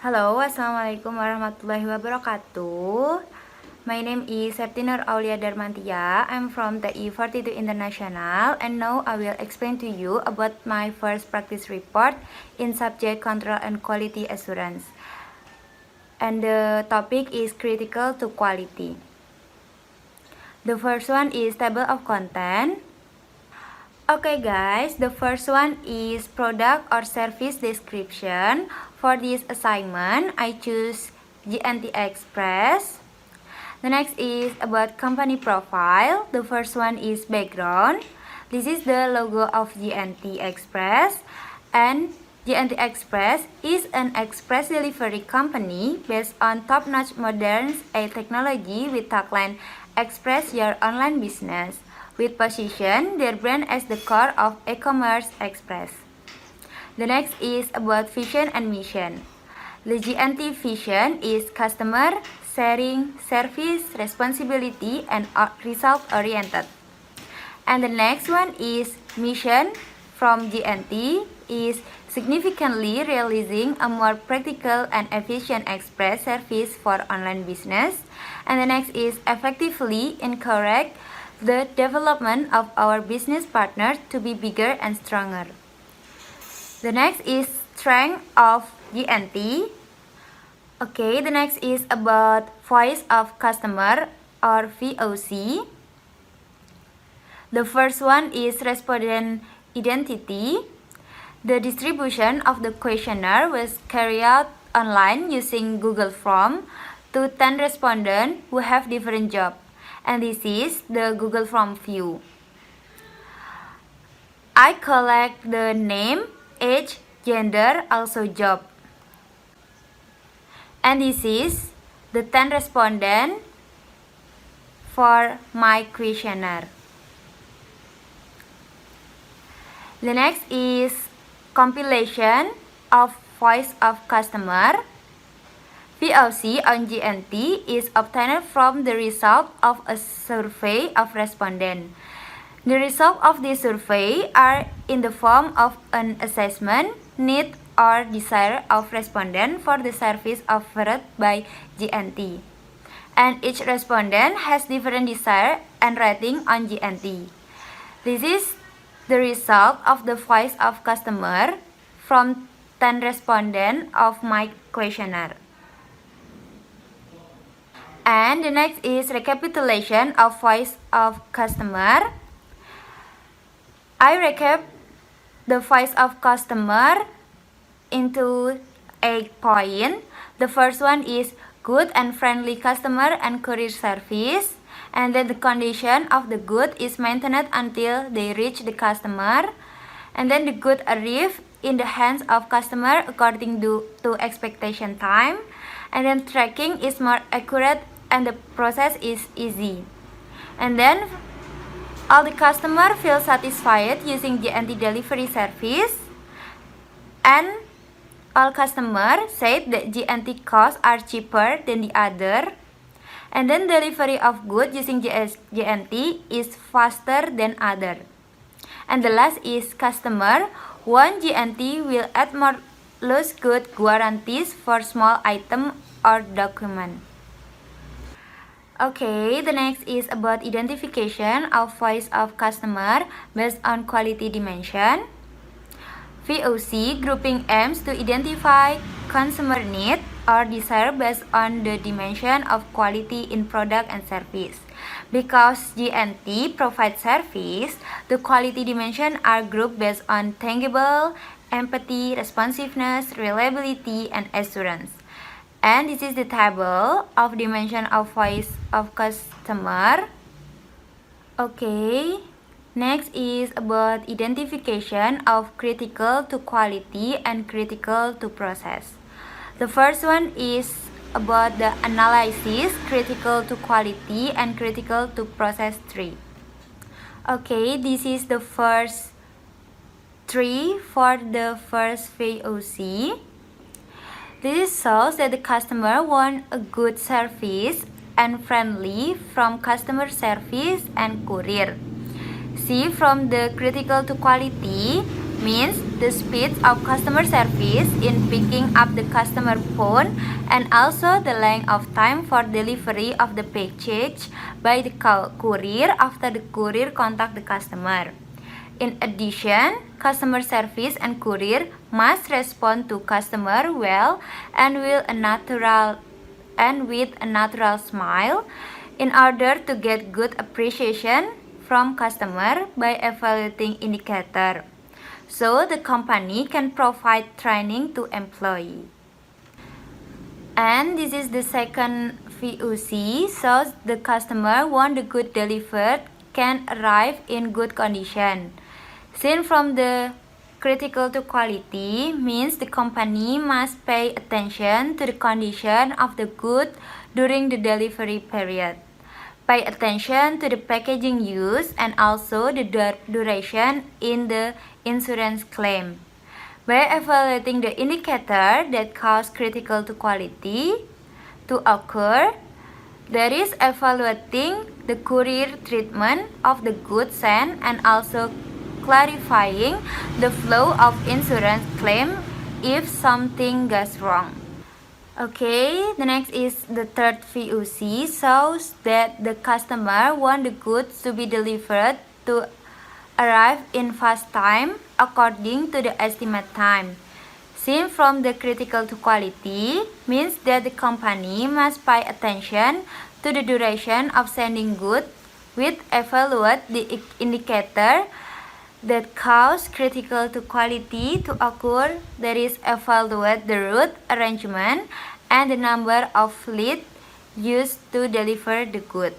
Halo, assalamualaikum warahmatullahi wabarakatuh. My name is Septinur Aulia Darmantia. I'm from the E42 International, and now I will explain to you about my first practice report in subject control and quality assurance. And the topic is critical to quality. The first one is table of content. Okay guys, the first one is product or service description. For this assignment, I choose GNT Express. The next is about company profile. The first one is background. This is the logo of GNT Express. And GNT Express is an express delivery company based on top-notch modern AI technology with tagline Express Your Online Business, with position their brand as the core of e-commerce express. The next is about vision and mission. The GNT vision is customer, sharing, service, responsibility, and result-oriented. And the next one is mission from GNT is significantly realizing a more practical and efficient express service for online business. And the next is effectively encourage the development of our business partners to be bigger and stronger. The next is strength of GNT. Okay, the next is about voice of customer or VOC. The first one is respondent identity. The distribution of the questionnaire was carried out online using Google Form to 10 respondents who have different jobs. And this is the Google Form view. I collect the name, age, gender, also job. And this is the 10 respondents for my questionnaire. The next is compilation of voice of customer. VOC on GNT is obtained from the result of a survey of respondents. The results of this survey are in the form of an assessment, need, or desire of respondent for the service offered by GNT. And each respondent has different desire and rating on GNT. This is the result of the voice of customer from 10 respondents of my questionnaire. And the next is recapitulation of voice of customer. I recap the voice of customer into 8 points. The first one is good and friendly customer and courier service. And then the condition of the good is maintained until they reach the customer. And then the good arrive in the hands of customer according to expectation time. And then tracking is more accurate and the process is easy. And then all the customer feel satisfied using GNT delivery service. And all customers said that GNT costs are cheaper than the other. And then delivery of goods using GNT is faster than other. And the last is customer want GNT will add more loose good guarantees for small item or document. Okay, the next is about identification of voice of customer based on quality dimension. VOC grouping aims to identify consumer need or desire based on the dimension of quality in product and service. Because GNT provides service, the quality dimension are grouped based on tangible, empathy, responsiveness, reliability, and assurance. And this is the table of dimension of voice of customer. Okay. Next is about identification of critical to quality and critical to process. The first one is about the analysis critical to quality and critical to process tree. Okay, this is the first tree for the first VOC. This shows that the customer want a good service and friendly from customer service and courier. See, from the critical to quality, means the speed of customer service in picking up the customer phone and also the length of time for delivery of the package by the courier after the courier contact the customer. In addition, customer service and courier must respond to customer well and with a natural smile in order to get good appreciation from customer by evaluating indicator. So the company can provide training to employee. And this is the second VOC, so the customer want the good delivered can arrive in good condition. Seen from the critical to quality means the company must pay attention to the condition of the good during the delivery period. Pay attention to the packaging use and also the duration in the insurance claim. By evaluating the indicator that cause critical to quality to occur, there is evaluating the courier treatment of the goods sent and also clarifying the flow of insurance claim if something goes wrong. Okay, the next is the third VOC, shows that the customer want the goods to be delivered to arrive in fast time according to the estimate time. Seen from the critical to quality means that the company must pay attention to the duration of sending goods with evaluate the indicator that cause critical to quality to occur. There is evaluate the route arrangement and the number of fleet used to deliver the good.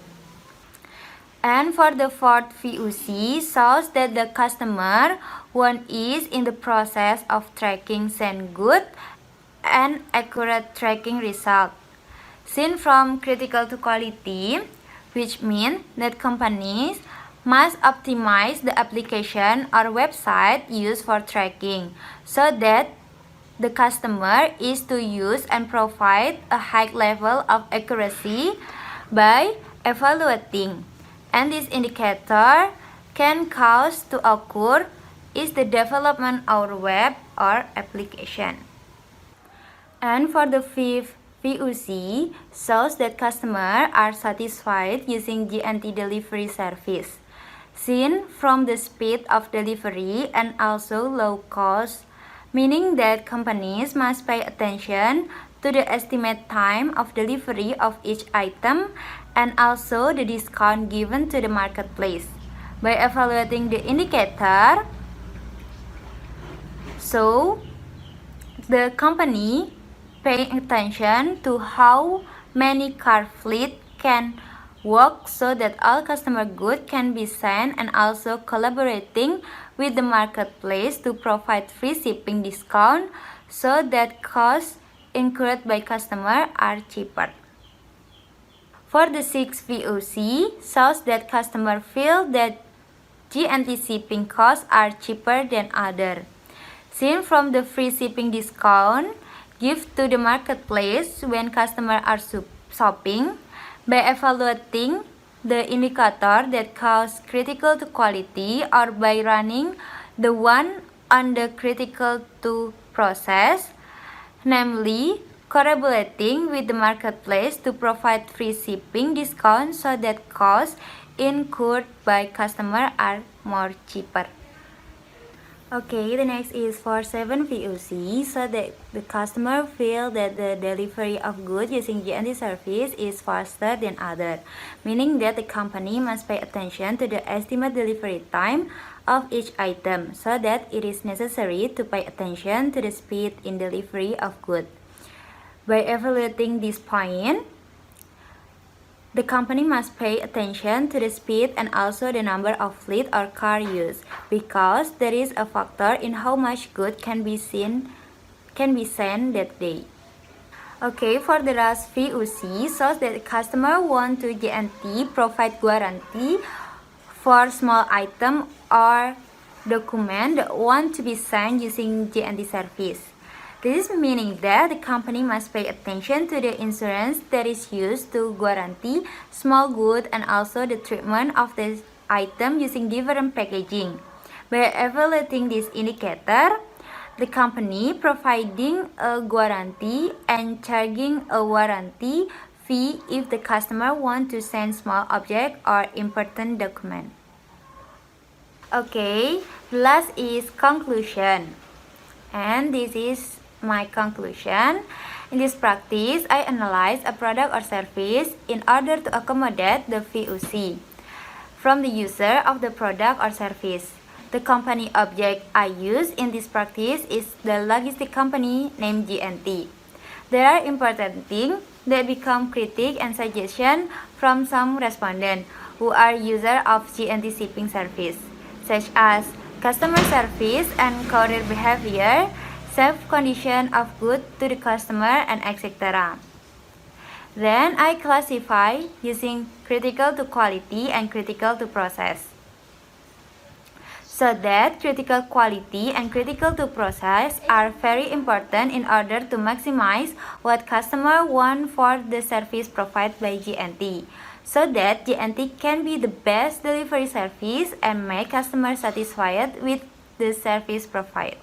And for the fourth VOC shows that the customer one is in the process of tracking send good and accurate tracking result. Seen from critical to quality, which means that companies must optimize the application or website used for tracking so that the customer is to use and provide a high level of accuracy by evaluating. And this indicator can cause to occur is the development of web or application. And for the fifth VOC shows that customers are satisfied using J&T delivery service. Seen from the speed of delivery and also low cost, meaning that companies must pay attention to the estimate time of delivery of each item and also the discount given to the marketplace. By evaluating the indicator, so the company paying attention to how many car fleet can work so that all customer goods can be sent and also collaborating with the marketplace to provide free shipping discount so that costs incurred by customer are cheaper. For the sixth VOC shows that customer feel that J&T shipping costs are cheaper than other. Seen from the free shipping discount given to the marketplace when customers are shopping, by evaluating the indicator that cause critical to quality or by running the one on the critical to process, namely collaborating with the marketplace to provide free shipping discount so that costs incurred by customer are more cheaper. Okay, the next is for 7 VOC, so that the customer feel that the delivery of goods using J&T service is faster than other, meaning that the company must pay attention to the estimate delivery time of each item, so that it is necessary to pay attention to the speed in delivery of goods. By evaluating this point, the company must pay attention to the speed and also the number of fleet or car used, because there is a factor in how much goods can be sent that day. Okay, for the last VOC shows that the customer want to J&T provide guarantee for small item or document that want to be signed using J&T service. This is meaning that the company must pay attention to the insurance that is used to guarantee small goods and also the treatment of the item using different packaging. By evaluating this indicator, the company providing a guarantee and charging a warranty fee if the customer want to send small object or important document. Okay, last is conclusion. And this is my conclusion. In this practice, I analyze a product or service in order to accommodate the VOC from the user of the product or service. The company object I use in this practice is the logistic company named GNT. There are important things that become critique and suggestion from some respondents who are users of GNT shipping service, such as customer service and courier behavior, safe condition of goods to the customer, and etc. Then I classify using critical to quality and critical to process. So that critical quality and critical to process are very important in order to maximize what customer want for the service provided by GNT, so that GNT can be the best delivery service and make customers satisfied with the service provided.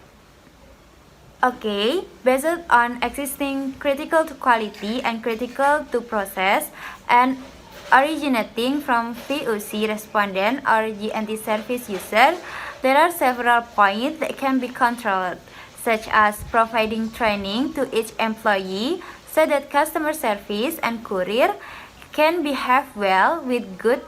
Okay, based on existing critical to quality and critical to process and originating from VOC respondent or GNT service user, there are several points that can be controlled, such as providing training to each employee so that customer service and courier can behave well with good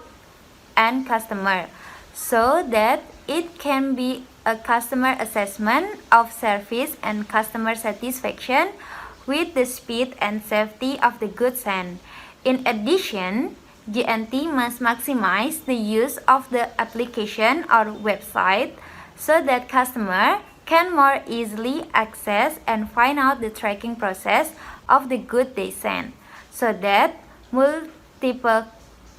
and customer, so that it can be a customer assessment of service and customer satisfaction with the speed and safety of the goods sent. In addition, GNT must maximize the use of the application or website so that customer can more easily access and find out the tracking process of the good they send, so that multiple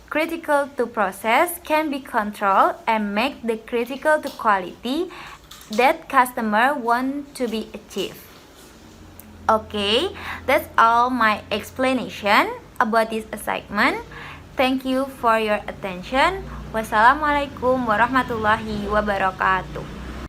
critical to process can be controlled and make the critical to quality that customer want to be achieved. Okay, that's all my explanation about this assignment. Thank you for your attention. Wassalamualaikum warahmatullahi wabarakatuh.